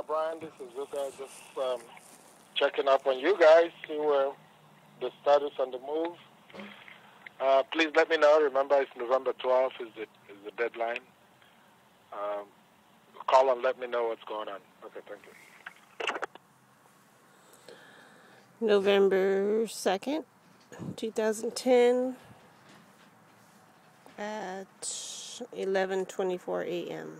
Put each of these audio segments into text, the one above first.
Brian, this is Zuka. Just checking up on you guys, see where the status on the move. Please let me know. Remember, it's November 12th is the deadline. Call and let me know what's going on. Okay, thank you. November 2nd, 2010 at 11:24 a.m.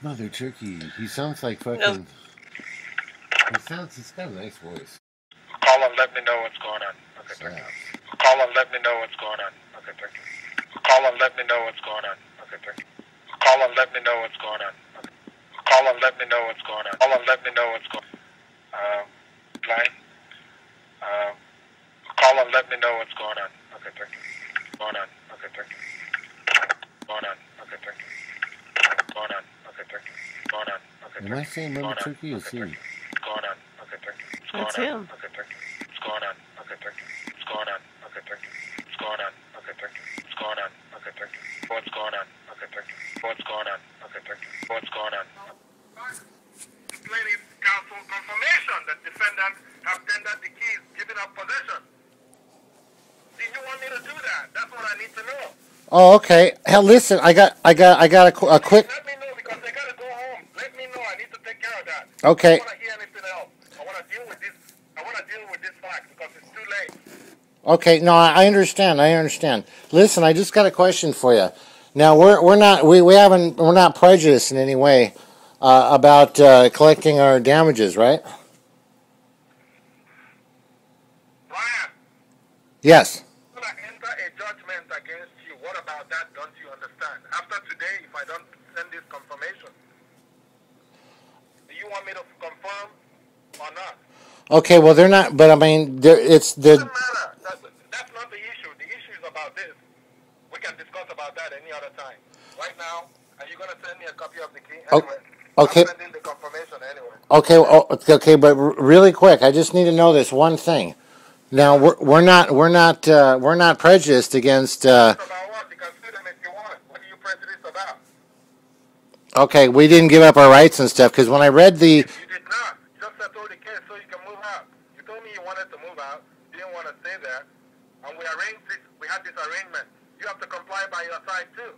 Mother Turkey, he sounds like fucking... No. He's got a nice voice. Call and let me know what's going on. Okay, thank you. Call and let me know what's going on. Okay, thank you. Call and let me know what's going on. Okay, thank you. Call and let me know what's going on. Okay. Call and let me know what's going on. Call and let me know what's going on. Line. Call and let me know what's going on. Okay, thank you. Going on. Okay, thank you. Going on. Okay, thank you. Going on. Okay, thank you. Going on. Okay, thank you. Am I saying Mother Turkey or is he? Going on. Okay, thank you. That's him. Okay, thank you. It's going on. Okay, thank you. It's going on. Okay, thank you. It's going on. Okay, thank you. It's going on. Okay, thank you. What's going on? Okay, thank you. What's going on? Okay, thank you. What's going on? Explaining counsel confirmation that defendant have tendered the keys, giving up possession. Did you want me to do that? That's what I need to know. Oh, okay. Hell, listen, I got a quick... Let me know because I gotta go home. Let me know. I need to take care of that. Okay. I don't want to hear anything else. I want to deal with this. I want to deal with this fact because it's too late. Okay, no, I understand. Listen, I just got a question for you. Now we're not prejudiced in any way about collecting our damages, right? Brian, Yes. I'm going to enter a judgment against you. What about that? Don't you understand? After today, if I don't send this confirmation, do you want me to confirm or not? Okay, well they're not, but I mean, it's the. Doesn't matter. That's not the issue. The issue is about this. We can discuss about that any other time. Right now, are you going to send me a copy of the key? Anyway, Okay. I'm sending the confirmation anyway. Okay, but really quick, I just need to know this one thing. Now we're not prejudiced against. About what? You can sue them if you want. What are you prejudiced about? Okay, we didn't give up our rights and stuff because when I read the. You did not. Just settle the case so you can move out. You told me you wanted to move out. You didn't want to stay there. And we arranged this. We had this arrangement. You have to comply by your side too.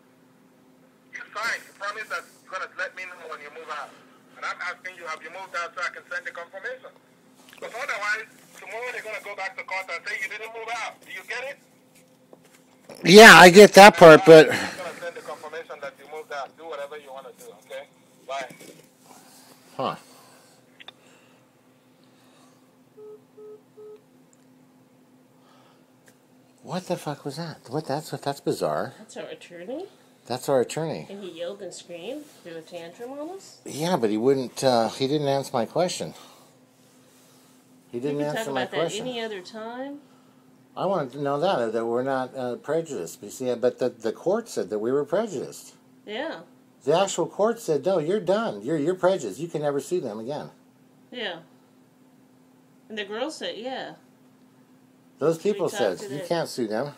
You signed. You promised that you're going to let me know when you move out. And I'm asking you, have you moved out so I can send the confirmation? Because otherwise, tomorrow they're going to go back to court and say you didn't move out. Do you get it? Yeah, I get that part, but. I'm going to send the confirmation that you moved out. Do whatever you want to do, okay? Bye. Huh. What the fuck was that? That's bizarre. That's our attorney? That's our attorney. And he yelled and screamed, threw a tantrum on us? Yeah, but he wouldn't. He didn't answer my question. He didn't answer my question. We can talk about that any other time. I wanted to know that we're not prejudiced. You see, but the court said that we were prejudiced. Yeah. The actual court said, no, you're done. You're prejudiced. You can never sue them again. Yeah. And the girl said, yeah. Those people said, you can't sue them.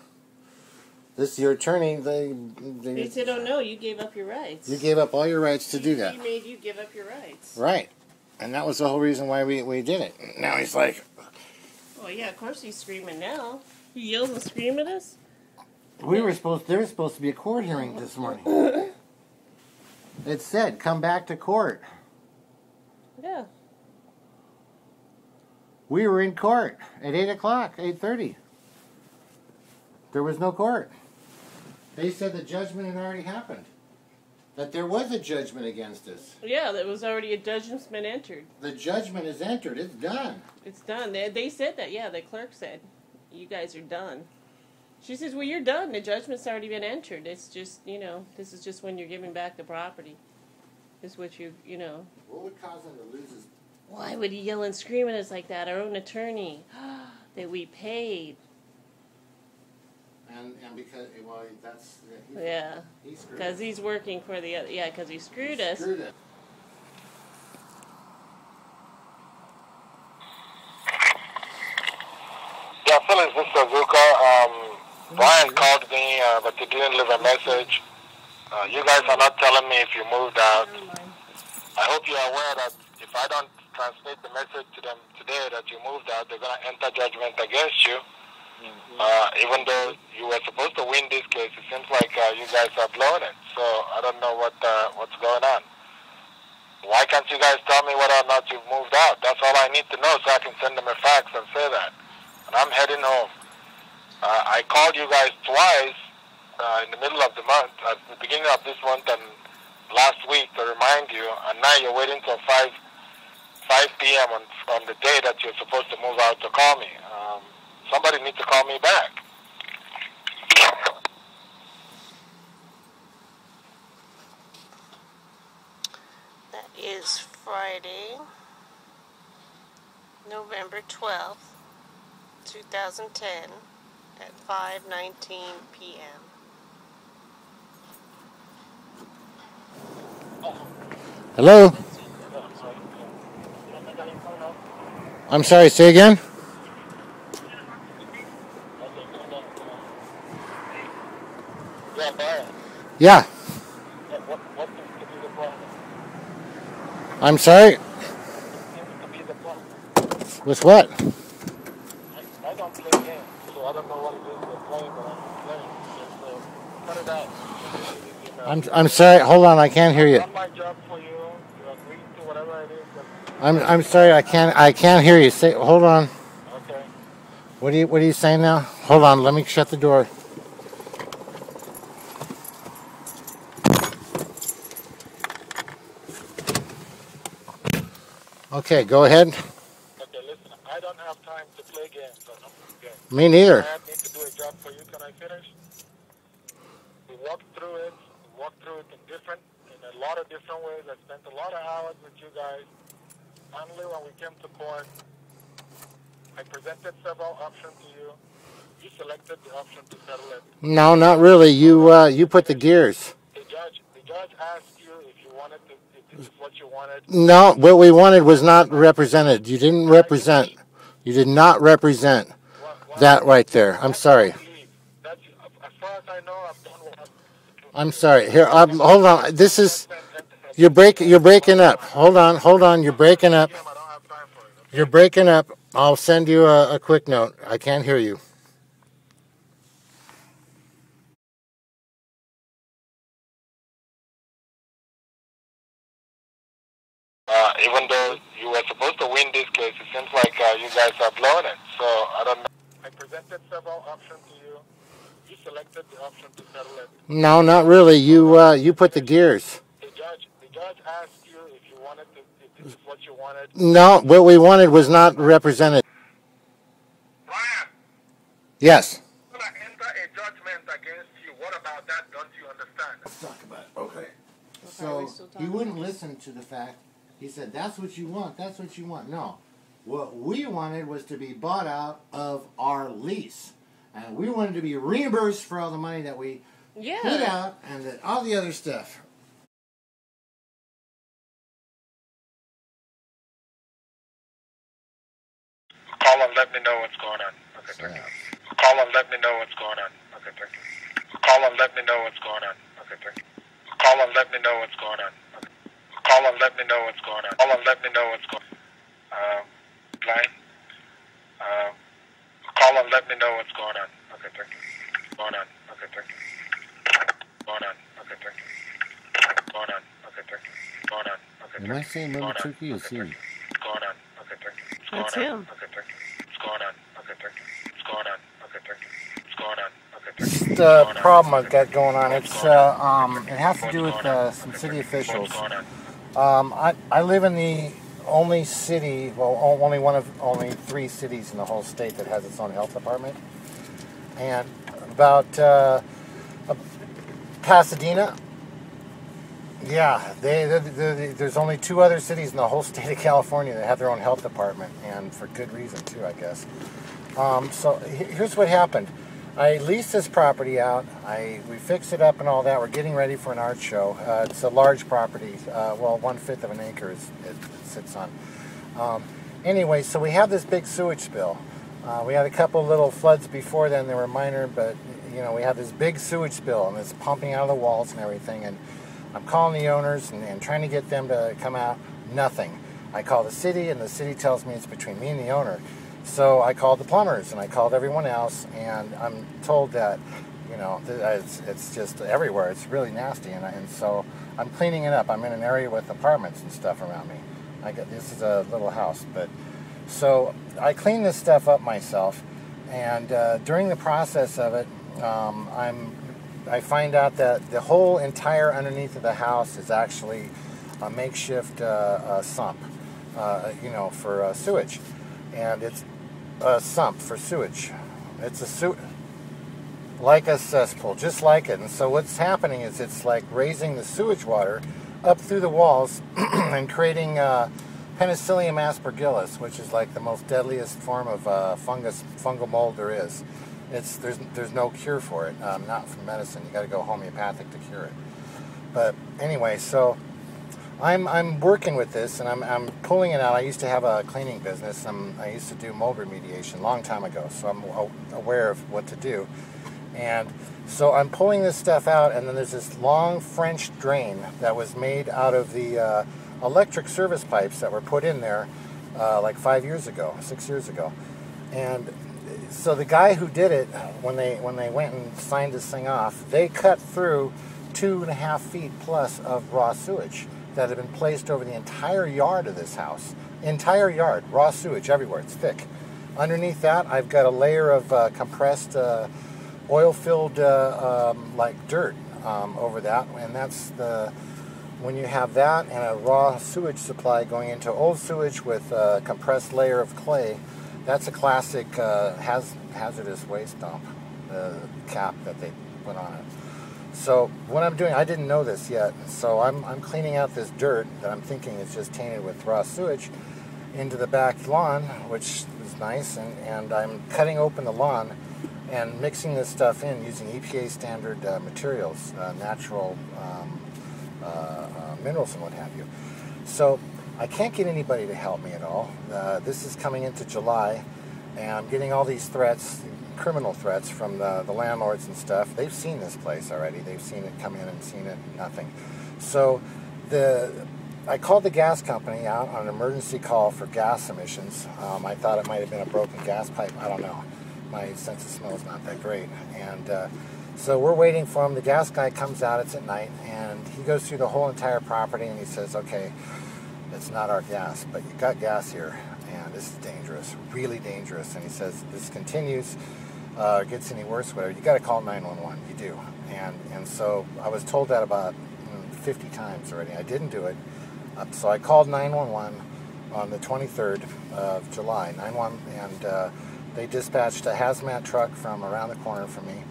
This is your attorney. They said, oh no, you gave up your rights. You gave up all your rights to do that. He made you give up your rights. Right. And that was the whole reason why we did it. Now he's like... Well, yeah, of course he's screaming now. He yells and screams at us. There was supposed to be a court hearing this morning. It said, come back to court. Yeah. We were in court at 8 o'clock, 8:30. There was no court. They said the judgment had already happened. That there was a judgment against us. Yeah, there was already a judgment's been entered. The judgment is entered. It's done. It's done. They said that. Yeah, the clerk said, you guys are done. She says, well, you're done. The judgment's already been entered. It's just, this is just when you're giving back the property. This is what What would cause him to lose his... Why would he yell and scream at us like that? Our own attorney that we paid. And because, well, that's... Yeah. Because he's working for the other... Yeah, because he screwed us. Screwed it. Yeah, Phyllis, this is Azuka. Brian called me, but he didn't leave a message. You guys are not telling me if you moved out. I hope you're aware that if I don't transmit the message to them today that you moved out, they're going to enter judgment against you. Even though you were supposed to win this case, it seems like you guys are blowing it. So I don't know what's going on. Why can't you guys tell me whether or not you've moved out? That's all I need to know so I can send them a fax and say that. And I'm heading home. I called you guys twice in the middle of the month, at the beginning of this month and last week to remind you, and now you're waiting till 5 p.m. on the day that you're supposed to move out to call me. Somebody needs to call me back. That is Friday, November 12th, 2010 at 5:19 p.m. Hello? I'm sorry, say again? Yeah, Brian. Yeah. What seems to be the problem? I'm sorry? What seems to be the problem? With what? I don't play games, so I don't know what it is they're playing, but I'm playing. So cut it out. I'm sorry, hold on, I can't hear you. I've done my job for you. You agreed to whatever it is. I'm sorry, I can't hear you. Say, hold on. Okay. What are you saying now? Hold on, let me shut the door. Okay, go ahead. Okay, listen, I don't have time to play games. I don't play games. Me neither. I need to do a job for you. Can I finish? We walked through it. We walked through it in a lot of different ways. I spent a lot of hours with you guys. Finally, when we came to court, I presented several options to you. You selected the option to settle it. No, not really. You put the gears. The judge asked you if you wanted to, if this is what you wanted. No, what we wanted was not represented. You didn't represent. You did not represent that right there. I'm sorry. That's, as far as I know, I've done what I'm sorry. Here, hold on. This is you're breaking up. Hold on. You're breaking up. I don't have time for it. You're breaking up. I'll send you a quick note. I can't hear you. Even though you were supposed to win this case, it seems like you guys are blowing it. So I don't know. I presented several options to you. You selected the option to settle it. No, not really. You put the gears. The judge asked you if you wanted to, if this is what you wanted. No, what we wanted was not represented. Brian, Yes. I'm going to enter a judgment against you. What about that? Don't you understand? Let's talk about it. Okay. Are we So still he talking? wouldn't listen to the fact. He said, "That's what you want. That's what you want." No, what we wanted was to be bought out of our lease, and we wanted to be reimbursed for all the money that we put Yeah. out and all the other stuff. Call and let me know what's going on. Okay, thank you. Call and let me know what's going on. Okay, thank you. Call and let me know what's going on. Okay, thank you. Call and let me know what's going on. Okay. Call and let me know what's going on. Call and let me know what's going on. Line. Call and let me know what's going on. Okay, thank you. Going on. Okay, thank you. Going on. Okay, thank you. Going on. Okay, thank you. Going on. Okay, thank you. Am I saying Little Turkey or him? Going on. Okay, thank you. That's him. Okay, thank you. It's going on. Okay, thank you. It's going on. Okay, thank you. It's going on. Okay, thank you. The problem I've got going on, it has to do with some city officials. I live in the only city, well, only one of only 3 cities in the whole state that has its own health department, and about Pasadena. Yeah, there's only 2 other cities in the whole state of California that have their own health department, and for good reason too, I guess. So here's what happened. I leased this property out. We fixed it up and all that. We're getting ready for an art show. It's a large property. Well, 1/5 of an acre it sits on. Anyway, so we have this big sewage spill. We had a couple little floods before then. They were minor, but we have this big sewage spill and it's pumping out of the walls and everything, and I'm calling the owners and trying to get them to come out. Nothing. I call the city, and the city tells me it's between me and the owner. So I called the plumbers, and I called everyone else, and I'm told that, it's just everywhere. It's really nasty, and so I'm cleaning it up. I'm in an area with apartments and stuff around me. This is a little house, but so I clean this stuff up myself, and during the process of it, I find out that the whole entire underneath of the house is actually a makeshift sump, for sewage, and it's a sump for sewage. It's like a cesspool, just like it. And so what's happening is it's like raising the sewage water up through the walls and creating Penicillium aspergillus, which is like the most deadliest form of fungal mold there is. There's no cure for it, not from medicine. You got to go homeopathic to cure it. But anyway, so I'm working with this, and I'm pulling it out. I used to have a cleaning business. I used to do mold remediation a long time ago, so I'm aware of what to do. And so I'm pulling this stuff out, and then there's this long French drain that was made out of the electric service pipes that were put in there like 6 years ago. And so the guy who did it, when they went and signed this thing off, they cut through 2.5 feet plus of raw sewage that had been placed over the entire yard of this house. Entire yard, raw sewage everywhere. It's thick. Underneath that, I've got a layer of compressed, oil-filled like dirt over that, and that's when you have that and a raw sewage supply going into old sewage with a compressed layer of clay. That's a classic hazardous waste dump, the cap that they put on it. So what I'm doing, I didn't know this yet, so I'm cleaning out this dirt that I'm thinking is just tainted with raw sewage into the back lawn, which is nice, and I'm cutting open the lawn and mixing this stuff in using EPA standard materials, natural minerals and what have you. So I can't get anybody to help me at all. This is coming into July, and I'm getting all these threats, criminal threats from the landlords and stuff. They've seen this place already. They've seen it come in and seen it, nothing. So I called the gas company out on an emergency call for gas emissions. I thought it might have been a broken gas pipe. I don't know. My sense of smell is not that great. And so we're waiting for him. The gas guy comes out. It's at night, and he goes through the whole entire property, and he says, okay, it's not our gas, but you got gas here, and this is dangerous, really dangerous. And he says, this continues, gets any worse, whatever, you got to call 911. You do. And so I was told that about 50 times already. I didn't do it. So I called 911 on the 23rd of July, 911, and they dispatched a hazmat truck from around the corner from me.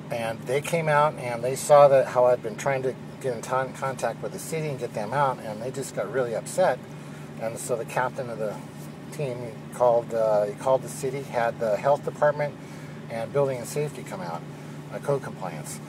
And they came out, and they saw how I'd been trying to get in contact with the city and get them out, and they just got really upset. And so the captain of the team called the city, had the health department and building and safety come out, code compliance.